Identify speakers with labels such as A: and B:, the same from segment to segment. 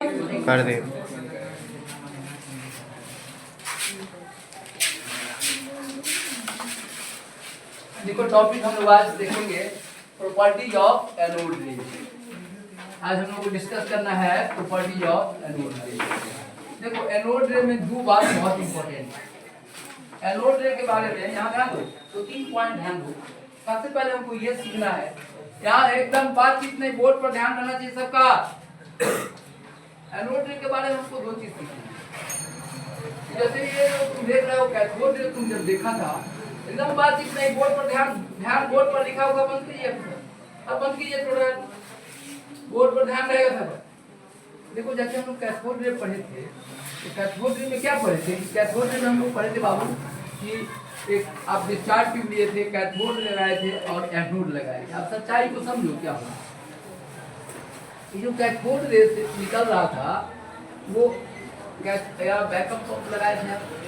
A: कर दे।
B: देखो टॉपिक हम लोग आज देखेंगे प्रॉपर्टीज ऑफ एनोड रे। आज हम लोग को डिस्कस करना है प्रॉपर्टीज ऑफ एनोड रे। देखो एनोड रे में दो बात बहुत इंपॉर्टेंट है। एनोड रे के बारे में यहाँ ध्यान दो, तो 3 पॉइंट ध्यान दो। सबसे पहले हमको ये सीखना है, यहाँ एकदम बातचीत नहीं, बोर्ड पर ध्यान रहना चाहिए सबका। एनोड रे के बारे में हमको 2 चीज सीखनी है। जैसे ये जो तुम देख रहे हो कैथोड रे, तुम जब देखा था एकदम बातचीत नहीं, बोर्ड पर ध्यान बोर्ड पर लिखा होगा बंद कीजिए। अब बंद कीजिए, थोड़ा बोर्ड पर ध्यान रहेगा सब। देखो जैसे हम लोग कैथोड रे पढ़े थे, तो कैथोड रे में क्या पढ़े थे? कैथोड रे में हम लोग पढ़े थे बाबू कि एक आप डिस्चार्ज ट्यूब लिए थे, कैथोड लगाए थे और एनोड लगाए थे। आप सच्चाई को समझो क्या हुआ। ये जो कैथोड रे से निकल रहा था वो बैकअप पंप लगाए थे।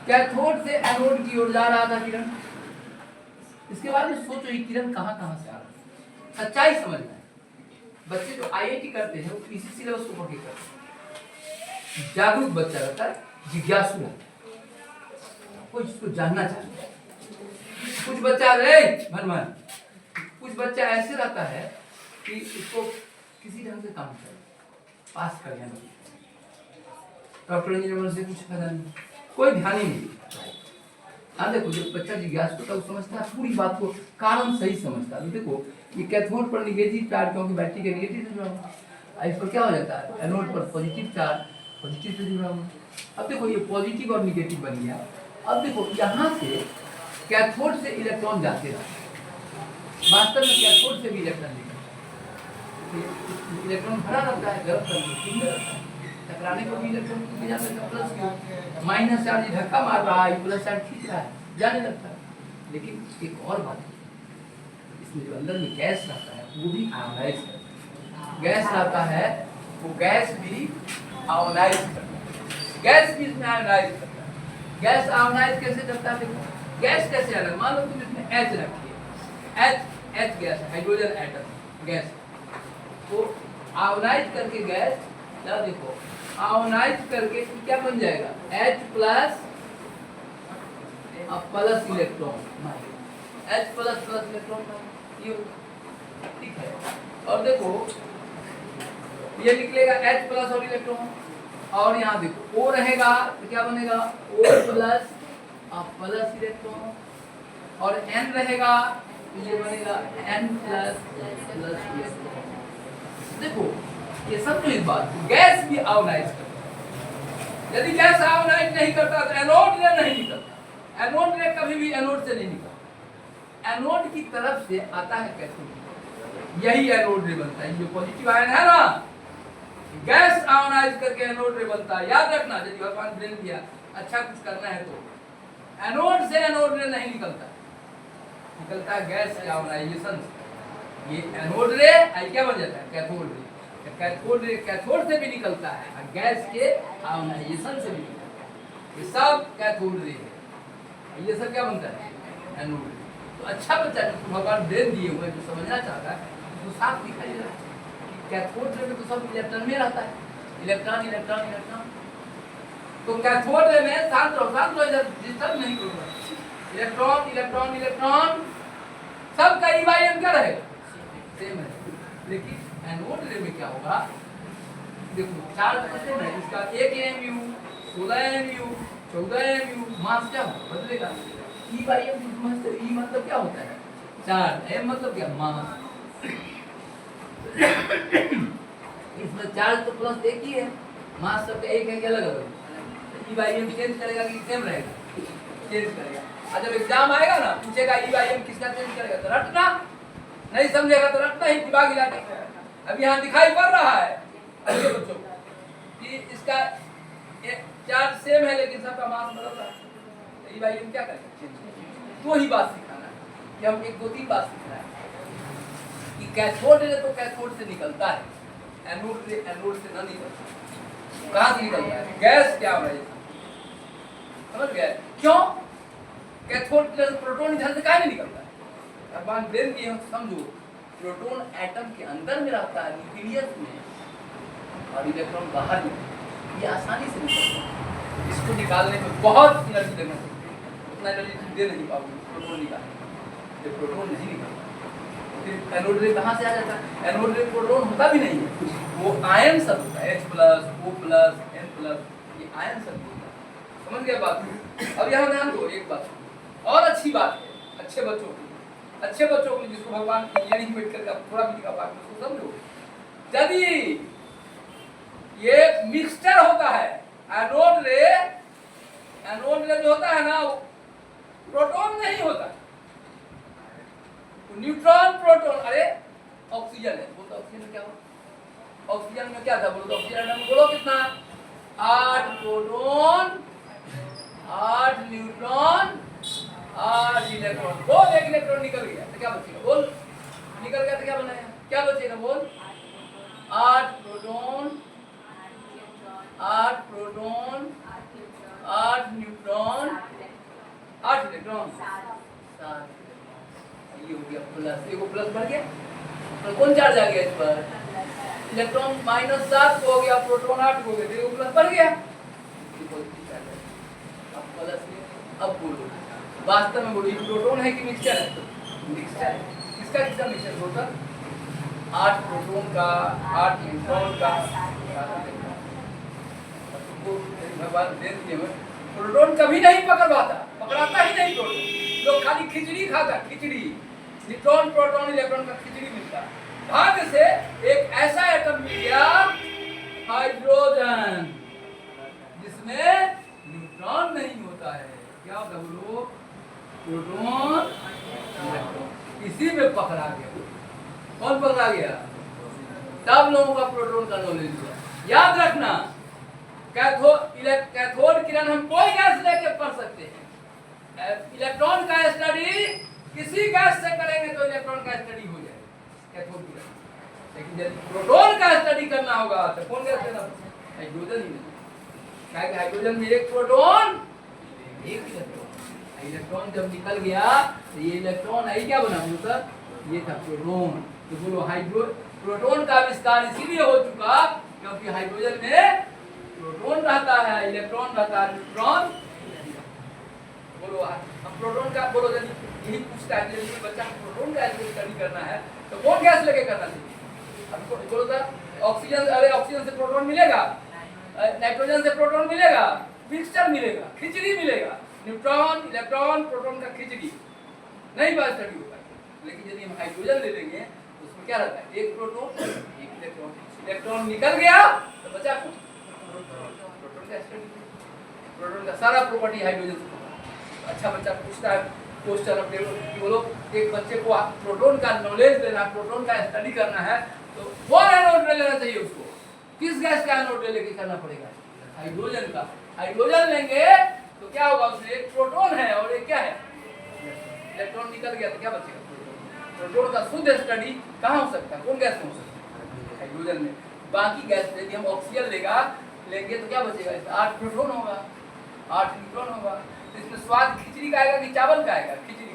B: कैथोड से एनोड की ओर जा रहा था किरण। इसके बारे में सोचो, ये किरण कहां से आ रहा है, सच्चाई समझना है। बच्चे जो आईआईटी करते हैं वो इसी सिलेबस को पढ़ के करते हैं। जागरूक बच्चा रहता है, जिज्ञासु रहता है, कोई इसको जानना चाहता है। कुछ बच्चा भनवन, कुछ बच्चा ऐसे रहता है कि इसको किसी ढंग से काम कर पास कर लेना, डॉक्टर इंजीनियर से कुछ फायदा नहीं, कोई ध्यान ही नहीं। हाँ देखो, जब बच्चा जिज्ञासु होता है वो समझता है पूरी बात को, कारण सही समझता है। देखो ये कैथोड पर नेगेटिव चार्ज, क्योंकि बैटरी के नेगेटिव से जुड़ा हुआ, इस पर क्या हो जाता है एनोड पर पॉजिटिव चार्ज, पॉजिटिव से जुड़ा हुआ। अब देखो ये पॉजिटिव और नेगेटिव बन गया। अब देखो यहाँ से कैथोड से इलेक्ट्रॉन जाते रहते, वास्तव में कैथोड से भी इलेक्ट्रॉन निकलता है। इलेक्ट्रॉन भरा रहता है, गर्म करने रहता है, टकराने पर भी इलेक्ट्रॉन को जाता है, प्लस की माइनस चार्ज धक्का मार रहा है, प्लस चार्ज खींच रहा है, जाने लगता है। लेकिन एक और बात है, इसमें जो अंदर में गैस रहता है वो भी आयोनाइज करता है। गैस रहता है, वो गैस भी आयोनाइज करता है। गैस भी इसमें आयोनाइज करता है। गैस आयोनाइज कैसे करता है? देखो गैस कैसे अलग, मान लो तुम इसमें H रखिए, H गैस है, हाइड्रोजन एटम गैस, तो आयोनाइज करके गैस क्या, देखो आयोनाइज करके क्या बन जाएगा, H plus plus electron, H plus plus electron, ठीक है। और देखो ये निकलेगा H प्लस और इलेक्ट्रॉन, और यहाँ देखो O रहेगा तो क्या बनेगा, O प्लस प्लस इलेक्ट्रॉन, और N रहेगा तो ये बनेगा N प्लस प्लस इलेक्ट्रॉन। देखो ये सब तो इस बात, गैस भी आयोनाइज करता है। यदि गैस आयोनाइज नहीं करता तो एनोड रे नहीं निकलता। एनोड रे कभी भी एनोड से नहीं निकलता, एनोड की तरफ से आता है कैथोड, यही एनोड रे बनता है। जो पॉजिटिव आयन है ना, गैस आयोनाइज करके एनोड रे बनता है। याद रखना, यदि भगवान ब्रेन दिया अच्छा कुछ करना है तो एनोड से एनोड रे नहीं निकलता, निकलता है गैस के आयोनाइजेशन से। ये एनोड रे क्या बन जाता है, कैथोड रे। कैथोड रे कैथोड से भी निकलता है और गैस के आयोनाइजेशन से भी निकलता है। ये सब कैथोड रे है। ये सब क्या बनता है, एनोड रे। तो अच्छा बच्चा जो भगवान ब्रेन दिए हुए जो समझना चाहता है तो साफ दिखाई दे रहा है कि कैथोड रे में तो सब इलेक्ट्रॉन में रहता है, इलेक्ट्रॉन इलेक्ट्रॉन इलेक्ट्रॉन। तो कैथोड रे में शांत रहो, इधर डिस्टर्ब नहीं करो। इलेक्ट्रॉन इलेक्ट्रॉन इलेक्ट्रॉन सबका ई/एम क्या रहेगा, सेम है। लेकिन एनोड रे में क्या होगा, देखो चार्ज कैसे है, इसका 1 mu 16 mu 14 mu मास क्या बदलेगा, E/m। E मतलब क्या होता है, चार्ज, m मतलब क्या, मास। इसमें चार्ज तो प्लस एक ही है, मास सबका एक है, क्या अलग अलग। E/m चेंज करेगा कि सेम रहेगा, चेंज करेगा। और जब एग्जाम आएगा ना, पूछेगा E/m किसका चेंज करेगा, तो रटना, नहीं समझेगा तो रटना ही, दिमाग हिला देगा। अब यहाँ दिखाई पड़ रहा है अच्छे बच्चों कि इसका चार्ज सेम है लेकिन सबका मास बदल रहा है, तो E/m क्या करेगा, दो ही बात सिखाना है कि हम 1 2 3 बात सीख रहे हैं कि कैथोड रे तो कैथोड से निकलता है, एनोड रे एनोड से न निकलता। कहाँ से निकलता है, गैस क्या है, समझ गए क्यों? कैथोड रे प्रोटॉन इधर से काहे नहीं निकलता है, भगवान ब्रेन दिए हम समझो। प्रोटॉन एटम के अंदर में रहता है न्यूक्लियस में, और इलेक्ट्रॉन बाहर में। ये आसानी से निकलता है। इसको निकालने में बहुत एनर्जी देना पड़ती है, उतना एनर्जी दे नहीं पाओगे प्रोटॉन निकालने। ये प्रोटॉन नहीं निकलता, फिर एनोड रे कहाँ से आ जाता है? एनोड रे प्रोटॉन होता भी नहीं है, वो आयन सब होता है, H+, O+, N+, ये आयन सब होता है। समझ गए बात? अब यहाँ ध्यान दो एक बात और अच्छी बात है, अच्छे बच्चों के लिए जिसको भगवान इंजीनियरिंग में करके थोड़ा भी लिखा बात उसको समझो। यदि ये मिक्सचर होता है, एनोड रे जो होता है ना, प्रोटॉन नहीं होता, न्यूट्रॉन प्रोटॉन। अरे ऑक्सीजन है, बोलो ऑक्सीजन में क्या हो? ऑक्सीजन में क्या था बोलो? ऑक्सीजन में बोलो कितना? 8 प्रोटॉन, 8 न्यूट्रॉन, 8 इलेक्ट्रॉन। बोल एक इलेक्ट्रॉन निकल गया तो क्या बचेगा? बोल निकल गया तो क्या बनाया? क्या बचेगा? बोल 8 प्रोटॉन, 8 प्रोटॉन, 8 न्यूट्रॉन, 8 इलेक्ट्रॉन, 7। ये हो गया प्लस, एगो प्लस बढ़ गया तो कौन चार्ज आ गया इस पर? इलेक्ट्रॉन -7 को हो गया, प्रोटॉन 8 को हो गया, एगो प्लस बढ़ गया। अब बोलो वास्तव में बोलो प्रोटॉन है कि मिक्सचर है? मिक्सचर है। किसका किसका मिक्सचर होता? 8 प्रोटॉन का, 8 न्यूट्रॉन का, भगवान दे दिए। प्रोटॉन कभी नहीं पकड़ाता ही नहीं प्रोटॉन। लोग खाली खिचड़ी खाता, खिचड़ी, न्यूट्रॉन प्रोटॉन इलेक्ट्रॉन का खिचड़ी मिलता। भाग्य से एक ऐसा एटम मिल गया हाइड्रोजन, जिसमें न्यूट्रॉन नहीं होता है। क्या होता बोलो? प्रोटॉन इलेक्ट्रॉन, इसी में पकड़ा गया। कौन पकड़ा गया? सब लोगों का प्रोटॉन का नॉलेज हुआ। याद रखना, कैथोड किरण हम कोई गैस लेके पढ़ सकते हैं। इलेक्ट्रॉन का स्टडी किसी गैस से करेंगे तो इलेक्ट्रॉन का स्टडी हो जाएगा, कैथोड किरण। लेकिन यदि प्रोटॉन का स्टडी करना होगा तो कौन गैस लेना? हाइड्रोजन ही लेना। क्या है? हाइड्रोजन में एक प्रोटॉन, एक इलेक्ट्रॉन। इलेक्ट्रॉन जब निकल गया तो ये इलेक्ट्रॉन आई क्या बना सर? ये था प्रोटॉन। तो बोलो प्रोटॉन का आविष्कार इसीलिए हो चुका क्योंकि हाइड्रोजन में प्रोटॉन रहता है, इलेक्ट्रॉन रहता है, न्यूट्रॉन। बोलो हम प्रोटॉन का बोलो, यही पूछता है कि बच्चा प्रोटॉन का स्टडी करना है तो कौन गैस लेके करना चाहिए? अब बोलो सर ऑक्सीजन, अरे ऑक्सीजन से प्रोटॉन मिलेगा, नाइट्रोजन से प्रोटॉन मिलेगा, मिक्सचर मिलेगा, खिचड़ी मिलेगा, न्यूट्रॉन इलेक्ट्रॉन प्रोटॉन का खिचड़ी नहीं बात स्टडी होगा। लेकिन यदि हम हाइड्रोजन ले लेंगे तो उसमें क्या रहता है? एक प्रोटॉन, एक इलेक्ट्रॉन। इलेक्ट्रॉन निकल गया तो बचा प्रोटॉन का स्टडी। प्रोटॉन का सारा प्रॉपर्टी हाइड्रोजन से। अच्छा बच्चा पूछता है क्वेश्चन अपने कि बोलो एक बच्चे को प्रोटॉन का नॉलेज लेना, प्रोटॉन का स्टडी करना है तो कौन एनोड ले लेना चाहिए उसको? किस गैस का एनोड लेके करना पड़ेगा? हाइड्रोजन का। हाइड्रोजन लेंगे तो क्या होगा? उसमें एक प्रोटॉन है और एक क्या है? इलेक्ट्रॉन निकल गया तो क्या बचेगा? प्रोटॉन का शुद्ध स्टडी कहाँ हो सकता है? कौन गैस में हो सकता है? हाइड्रोजन में। बाकी गैस में यदि हम ऑक्सीजन लेंगे तो क्या बचेगा? 8 प्रोटॉन होगा, 8 न्यूट्रॉन होगा। तो इसमें स्वाद खिचड़ी का आएगा कि चावल का आएगा? खिचड़ी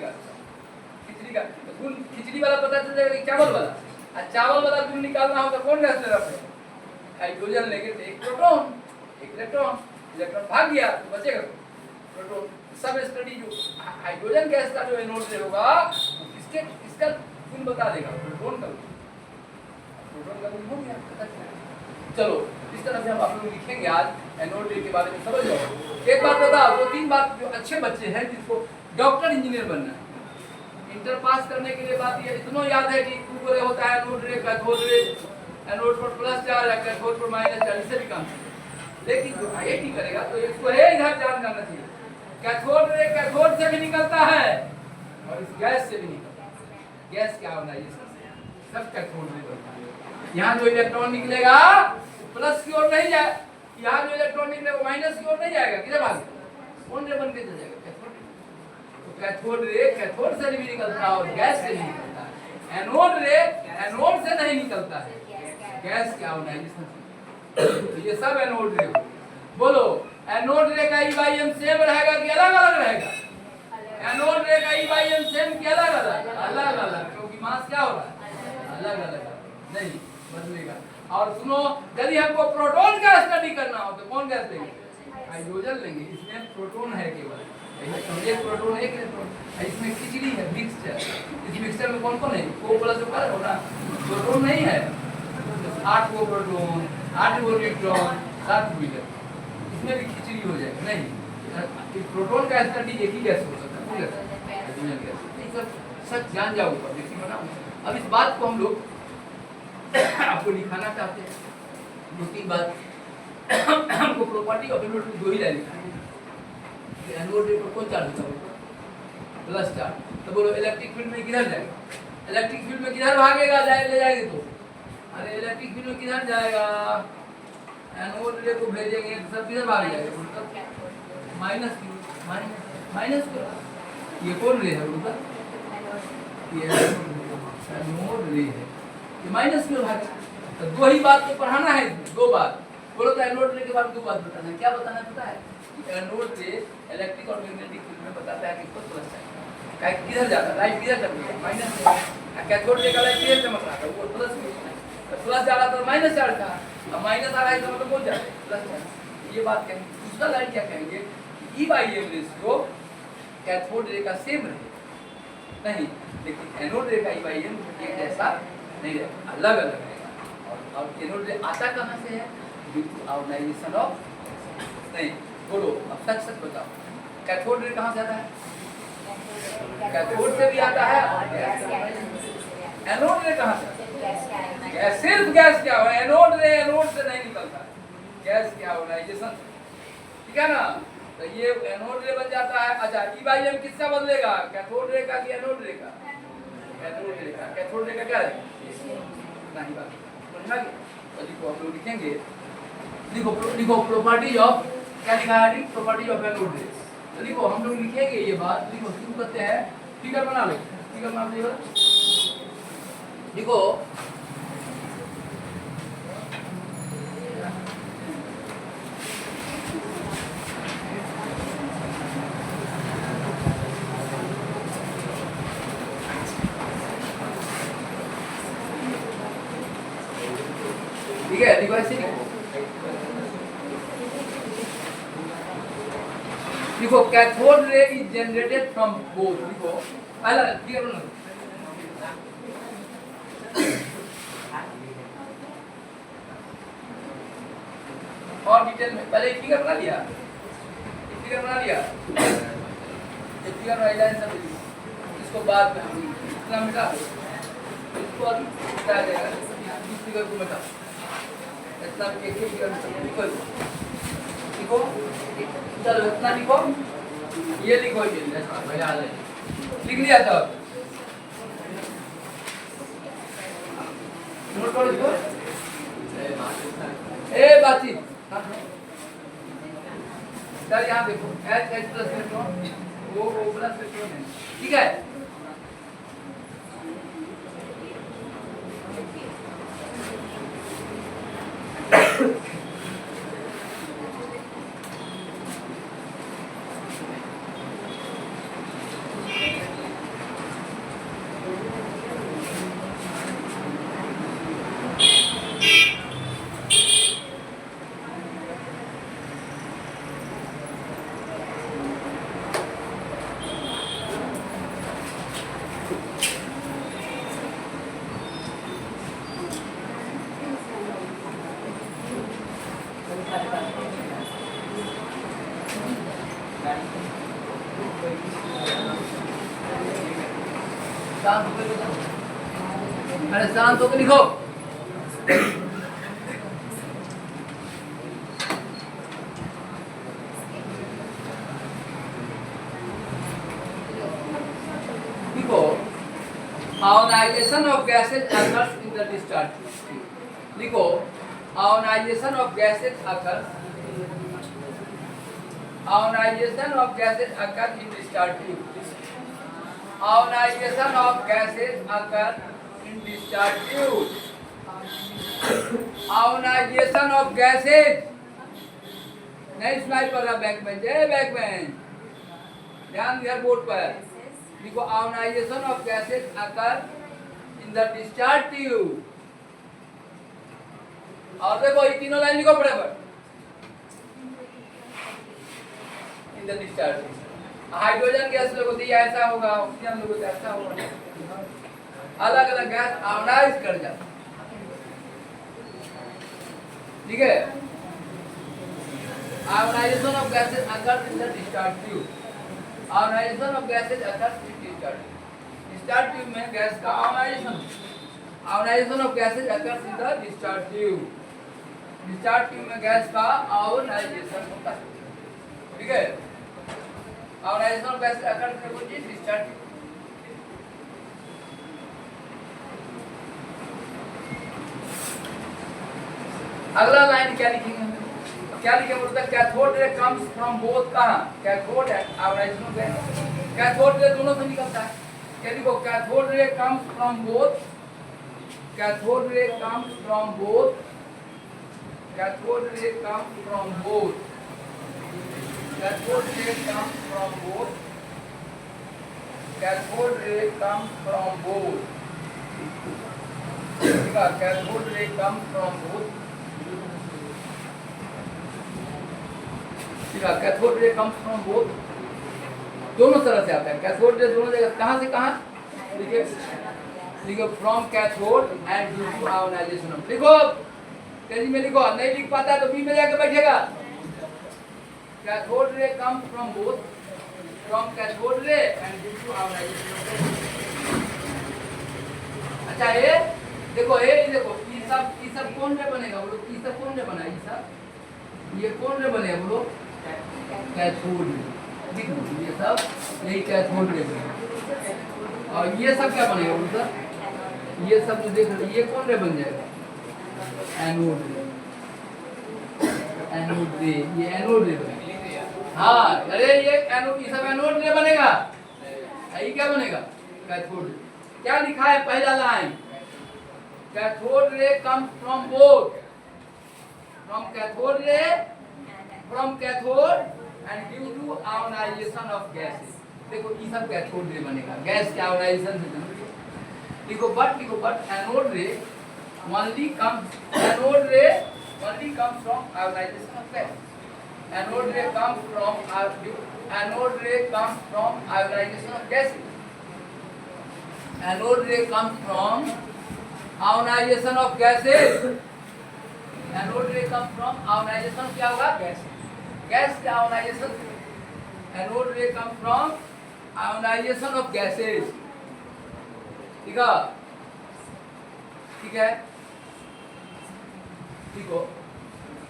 B: का। तो गुण खिचड़ी वाला पता चल जाएगा कि चावल वाला। और चावल वाला गुण निकालना हो तो कौन गैस लेना पड़ेगा? हाइड्रोजन लेंगे तो एक प्रोटॉन, एक इलेक्ट्रॉन। इलेक्ट्रॉन भाग गया तो बचेगा प्रोटॉन। सब स्टडी जो हाइड्रोजन गैस का जो एनोड से होगा इसका गुण बता देगा, प्रोटॉन का गुण हो गया। चलो इस तरह से हम आप लोग लिखेंगे आज एनोड रे के बारे में समझ जाओ। एक बात बताओ, 2-3 बात जो अच्छे बच्चे हैं जिसको डॉक्टर इंजीनियर बनना है, इंटर पास करने के लिए बात ये इतना याद है कि टू रे होता है एनोड रे, कैथोड रे, एनोड पर प्लस चार्ज है, कैथोड पर माइनस चार्ज, इससे भी काम चलेगा। लेकिन जो आईआईटी करेगा तो इसको है इधर जान जाना चाहिए कैथोड रे कैथोड से भी निकलता है और इस गैस से भी निकलता है। गैस क्या होना है? सब कैथोड रे बनता है। यहाँ जो इलेक्ट्रॉन निकलेगा प्लस की ओर नहीं जाए, यहाँ जो इलेक्ट्रॉन निकलेगा माइनस की ओर नहीं जाएगा, किधर भागेगा? कौन रे बन के चल जाएगा? कैथोड। तो कैथोड रे कैथोड से भी निकलता है और गैस से भी निकलता है। एनोड रे एनोड से नहीं निकलता है। गैस क्या होना है? तो ये सब एनोड रे। बोलो एनोड रे का E/M सेम रहेगा कि अलग अलग रहेगा? एनोड रे का E/M सेम कि अलग अलग? अलग अलग, क्योंकि मास क्या हो रहा है? अलग अलग नहीं बदलेगा। और सुनो, यदि हमको प्रोटॉन का स्टडी करना हो तो कौन गैस लेंगे? हाइड्रोजन लेंगे। इसमें प्रोटॉन है केवल, एक प्रोटॉन एक इलेक्ट्रॉन। इसमें खिचड़ी है, मिक्सचर। इस मिक्सचर में कौन कौन है? O प्लस ऊपर हो ना, प्रोटॉन नहीं है। 8 गो प्रोटॉन, 8 गो न्यूट्रॉन, 7 गो इलेक्ट्रॉन। इसमें भी खिचड़ी हो जाएगा। नहीं, प्रोटॉन का स्टडी एक ही गैस हो सकता है, हाइड्रोजन गैस। ये सब सच जान जाओ, देखिए बनाओ। अब इस बात को हम लोग आपको दिखाना चाहते हैं, 2-3 बात। हमको प्रॉपर्टी ऑफ एनोड में 2 ही लाइन लिखा है। एनोड रे पर कौन चार्ज होता है? Plus charge. तो बोलो इलेक्ट्रिक फील्ड में किधर जाएगा? इलेक्ट्रिक फील्ड में किधर भागेगा? ले जाएंगे तो, अरे इलेक्ट्रिक फील्ड में किधर जाएगा? एनोड रे को भेजेंगे तो सब किधर भाग जाएगा? मतलब माइनस क्यू। ये कौन रे है बोलता? ये एनोड रे है, ये माइनस क्यों भागेगा? तो 2 ही बात तो पढ़ाना है, 2 बात बोलो। तो एनोड रे के बारे में 2 बात बताना है। क्या बताना है पता है? कि एनोड रे इलेक्ट्रिक और मैग्नेटिक फील्ड में बताता है कि इसको प्लस चाहिए। काय किधर जाता है? लाइट किधर चमक रही है? माइनस से। कैथोड रे का लाइट किधर चमक रहा है? वो प्लस में। तो प्लस जा रहा तो माइनस चार्ज था, अब माइनस आ रहा है तो मतलब कौन जा रहा है? Plus charge. ये बात कहेंगे। दूसरा लाइन क्या कहेंगे? E/M रेशियो कैथोड रे का सेम रहे नहीं, लेकिन एनोड रे का E/M एक जैसा नहीं रहेगा, अलग अलग रहेगा। और एनोड रे आता कहाँ से है? ड्यू टू आयोनाइजेशन ऑफ, नहीं बोलो अब सच बताओ, कैथोड रे कहाँ से आता है? कैथोड से भी आता है। एनोड रे कहाँ से? गैस। सिर्फ गैस क्या हो? एनोड रे एनोड से नहीं निकलता, गैस क्या आयोनाइजेशन, ठीक है ना? तो ये एनोड रे बन जाता है। अच्छा, E/M किसका बदलेगा? कैथोड रे का कि एनोड रे का? कैथोड रे का। कैथोड रे का क्या है? नहीं बात समझ में। तो देखो आप लोग लिखेंगे, लिखो प्रॉपर्टीज ऑफ, क्या लिखा है? प्रॉपर्टीज ऑफ एनोड रे। तो देखो हम लोग लिखेंगे ये बात। देखो शुरू करते हैं, फिगर बना लो, फिगर बना लो। देखो ठीक है, देखो ऐसे देखो cathode ray is generated from both. देखो पहला क्लियर बना और डिटेल में। पहले एक फिगर बना लिया, एक फिगर बना लिया, एक फिगर बनाया सब। इसको बाद में हम इतना मिटा दो, इसको अभी मिटा देगा। इस फिगर को मिटा, इतना एक फिगर लिखो, लिखो चलो इतना लिखो, ये लिखो, ये भैया लिख लिया तो नोट करो। लिखो ए बातचीत सर, यहाँ देखो H plus electron, O plus electron है, ठीक है? अरे शांत होकर लिखो। लिखो ionisation of gases occurs in the discharge tube. लिखो ionisation of gases occurs, ionisation of gases occur in discharge tube. Ionization of gases occur in discharge tube. Ionization of gases, नहीं सुनाई पड़ रहा बैकमैन? जय बैकमैन, ध्यान दिया board पर। देखो ionisation of gases occur in in the discharge tube. और देखो ये तीनों लाइन लिखो बराबर, in the discharge tube. Hydrogen gas लोगों को ऐसा होगा, ऑक्सीजन लोगों को ऐसा होगा, अलग अलग गैस आयोनाइज कर जाता, ठीक है। Ionisation of gases occurs in the discharge tube। Ionisation of gases occurs in discharge tube। Discharge tube में गैस का ionisation of gases occurs in the discharge tube। Discharge tube में गैस का ionisation होता है, ठीक है। Ionisation of gases occurs in the discharge tube। अगला line क्या लिखेंगे, क्या लिखे बोलता है cathode ray comes from both, कहां कैथोड है ionisation of gas, cathode ray दोनों से निकलता है। क्या लिखो, cathode ray comes from both, cathode ray comes from both, cathode ray comes from both, cathode ray comes from both, cathode ray comes from both, ठीक है। Cathode ray comes from both, cathode ray comes from both, दोनों तरह से आता है cathode रे, दोनों जगह कहां से कहां लिखे, लिखो from cathode and due to ionisation. लिखो तेजी में लिखो, नहीं लिख पाता तो बी में जाके बैठेगा। Cathode ray comes from both, from cathode ray and due to ionisation. अच्छा ये देखो, ये देखो ये सब कौन रे बनेगा बोलो, ये सब कौन रे बना, ये कौन रे बनेगा बोलो, कैथोड रे, ये सब यही कैथोड रे बनेगा। और ये सब क्या बनेगा बोलो सर, ये सब जो देख रहे ये कौन रे बन जाएगा, एनोड रे, एनोड रे, ये एनोड रे बनेगा। हाँ अरे ये एनोड, ये सब एनोड रे बनेगा, ये क्या बनेगा कैथोड रे। क्या लिखा है पहला line, cathode ray comes from both, from cathode ray, from cathode and due to ionisation of gases. देखो ये सब कैथोड रे बनेगा, गैस के आयोनाइजेशन से बनती। लिखो but anode ray only comes, anode ray only comes from ionisation of gas, anode ray comes from, anode ray comes from ionisation of gases, anode ray comes from ionisation of gases, anode ray comes from ionisation, क्या होगा gas, gas के ionisation, anode ray comes from ionisation of gases, ठीक है, ठीक है, लिखो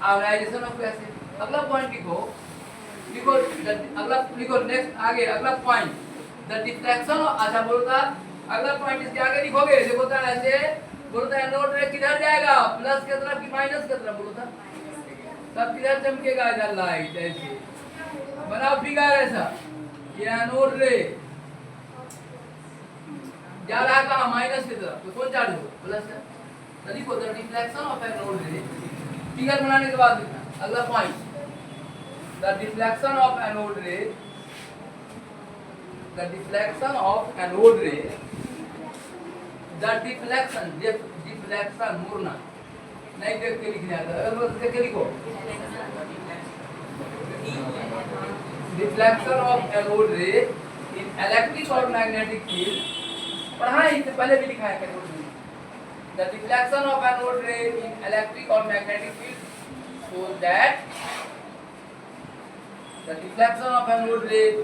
B: ionisation of gases. अगला point लिखो, लिखो अगला, लिखो नेक्स्ट आगे अगला पॉइंट, द डिफ्लेक्शन। अच्छा बोलता अगला पॉइंट इसके आगे लिखोगे, देखो तो ऐसे बोलता है एनोड रे किधर जाएगा, प्लस की तरफ कि माइनस की तरफ, बोलो था तब किधर चमकेगा, इधर लाइट ऐसे बनाओ फिगर ऐसा, ये एनोड रे जा रहा है कहां, माइनस की तरफ, तो कौन चार्ज हो प्लस है। तो लिखो द डिफ्लेक्शन ऑफ एनोड रे, फिगर बनाने के बाद लिखना अगला point, the deflection of anode रे, द डिफ्लेक्शन ऑफ एनोड रे, द डिफ्लेक्शन, डिफ्लेक्शन मुड़ना नहीं देख के लिखना है, अगर देख के लिखो, डिफ्लेक्शन ऑफ एनोड रे इन इलेक्ट्रिक और मैग्नेटिक फील्ड, पढ़ा है इससे पहले भी लिखा है एनोड रे, द डिफ्लेक्शन ऑफ एनोड रे इन इलेक्ट्रिक और magnetic field shows that the deflection of anode ray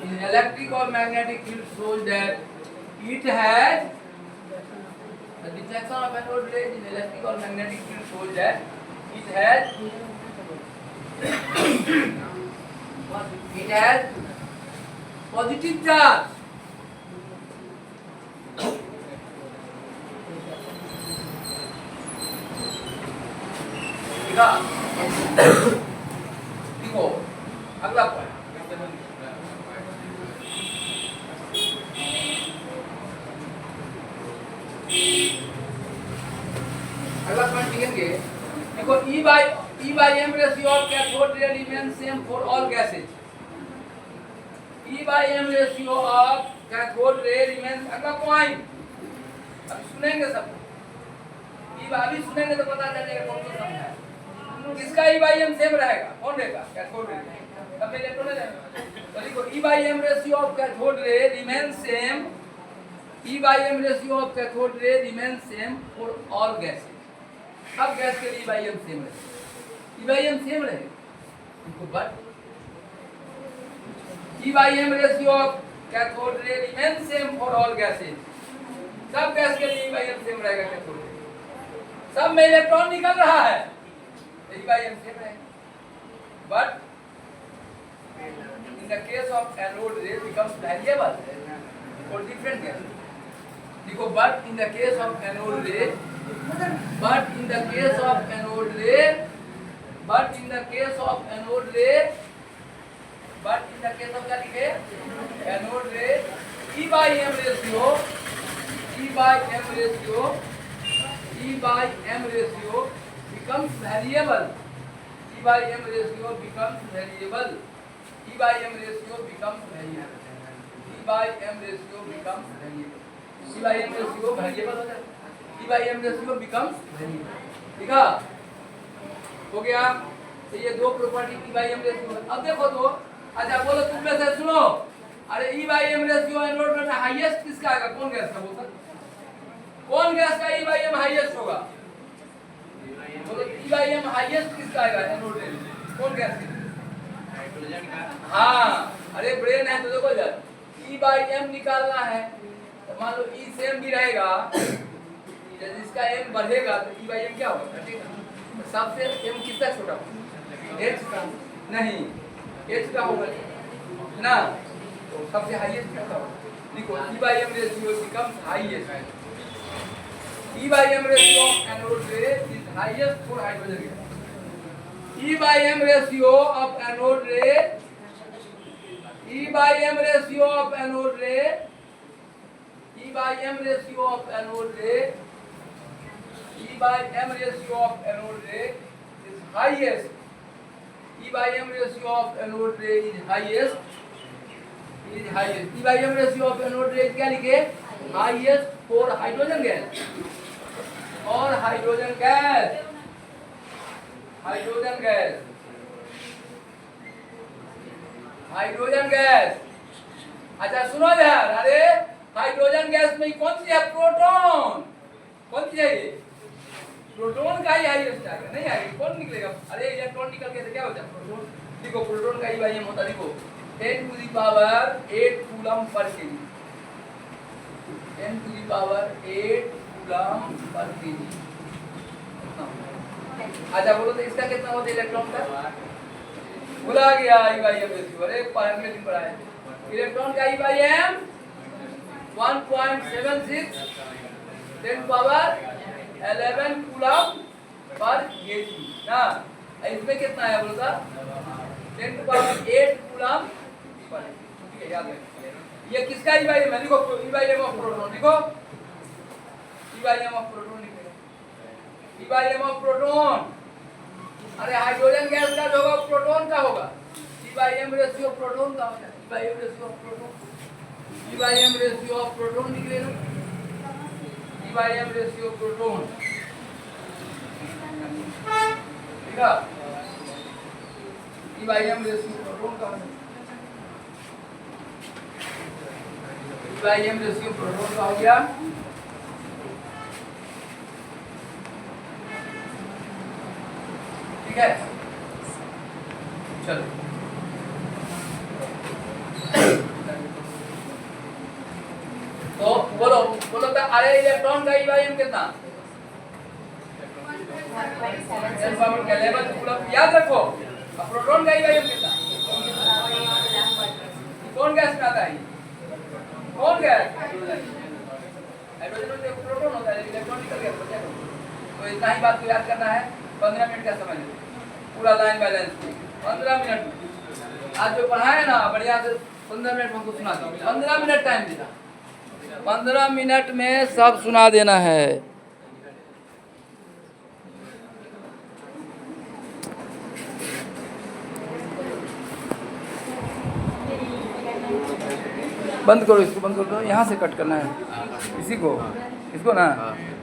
B: in electric or magnetic field shows that it has, the deflection of anode ray in electric or magnetic field shows that it has positive charge, ठीक है। देखो अगला point, अगला point लिखेंगे, देखो E by M ratio of cathode ray remains same for all gases, E by M ratio of cathode ray remains, अगला point अब सुनेंगे सब, अभी सुनेंगे तो पता चलेगा कौन सा समझा है। किसका E by M सेम रहेगा, कौन रहेगा? Cathode ray. अब मैं इलेक्ट्रॉन ले तो देखो E by M ratio of cathode ray remain same, E by M ratio of cathode ray remain same for all gases. सब गैस के लिए E by M सेम रहेगा, E by M सेम रहेगा। देखो but E by M ratio of cathode ray remain same for all gases. सब gas के लिए E by M same रहेगा कैथोड रे। सब में इलेक्ट्रॉन निकल रहा है, E by M सेम रहेगा। But in the case of anode ray becomes variable for different gases. देखो but in the case of anode ray, but in the case of anode ray, but in the case of anode ray, but in the case of क्या लिखे? Anode ray E by M ratio, E by M ratio, E by M ratio becomes variable. E by M ratio becomes variable. E by M ratio becomes variable. E by M ratio becomes variable. E by M ratio variable हो जाता है। E by M ratio becomes variable। ठीक है? हो गया? तो ये दो property E by M ratio। अब देखो तो, अच्छा बोलो तुम में से सुनो, अरे E by M ratio anode में हाईएस्ट किसका आएगा? कौन गैस का बोलता? कौन गैस का E by M हाईएस्ट होगा? बोलो E by M हाईएस्ट किसका आएगा एनोड में? कौन गैस का? हाँ, अरे ब्रेन है तो देखो जरा, E by M निकालना है तो मान लो E सेम भी रहेगा, जब इसका M बढ़ेगा तो E by M क्या होगा? घटेगा। सबसे M कितना छोटा होगा? H का नहीं, H का होगा ना, तो सबसे हाईएस्ट क्या होगा? देखो E by M ratio becomes highest. E by M ratio of anode ray is highest for hydrogen gas. E by M ratio of anode ray, E by M ratio of anode ray, E by M ratio of anode ray, E by M ratio of anode ray is highest. E by M ratio of anode ray is highest. Is highest. E by M ratio of anode ray क्या लिखे? Highest for hydrogen gas. और hydrogen gas, hydrogen gas, hydrogen gas. अच्छा सुनो यार, अरे hydrogen gas में कौन सी है? प्रोटॉन। कौन सी है ये? प्रोटॉन का ही हाईएस्ट आएगा, नहीं आएगा कौन निकलेगा? अरे इलेक्ट्रॉन निकल के तो क्या होता है? प्रोटॉन। देखो प्रोटॉन का ही भाई होता, देखो 10 to the power 8 coulomb per KG, 10 to the power 8 coulomb per KG. अच्छा बोलो तो इसका कितना होता है इलेक्ट्रॉन का? भुला गया E by M रेशियो, अरे अगले दिन पढ़ाए। इलेक्ट्रॉन का E by M 1.76 10 power 11 coulomb per KG ना। इसमें कितना है बोलो? 10 पावर 8 कूलम पर। ठीक है, याद रखिए। ये किसका E by M है? देखो E by M of proton, देखो E by M of proton निकलेगा। E by M of proton, अरे हाइड्रोजन गैस का जो होगा प्रोटॉन का होगा। E by M ratio proton का होगा। E by M ratio of proton, E by M ratio of proton निकलेगा। E by M ratio proton, ठीक है? E by M ratio proton का होगा। E by M ratio proton का हो गया। ठीक है, चलो तो बोलो बोलो तो, अरे इलेक्ट्रॉन का E by M कितना? याद रखो। अब प्रोटॉन का E by M कितना? कौन गैस में आता है? कौन गैस? हाइड्रोजन में प्रोटॉन होता है, इलेक्ट्रॉन निकल गया तो इतना ही बात को याद करना है। 15 मिनट का समय पूरा लाइन बैलेंस 15 मिनट। आज जो पढ़ाया ना बढ़िया से 15 मिनट में हमको सुना दो। 15 मिनट टाइम देना, 15 मिनट में सब सुना देना है। बंद करो इसको, बंद कर दो। यहाँ से कट करना है इसी को। इसको ना
A: हाँ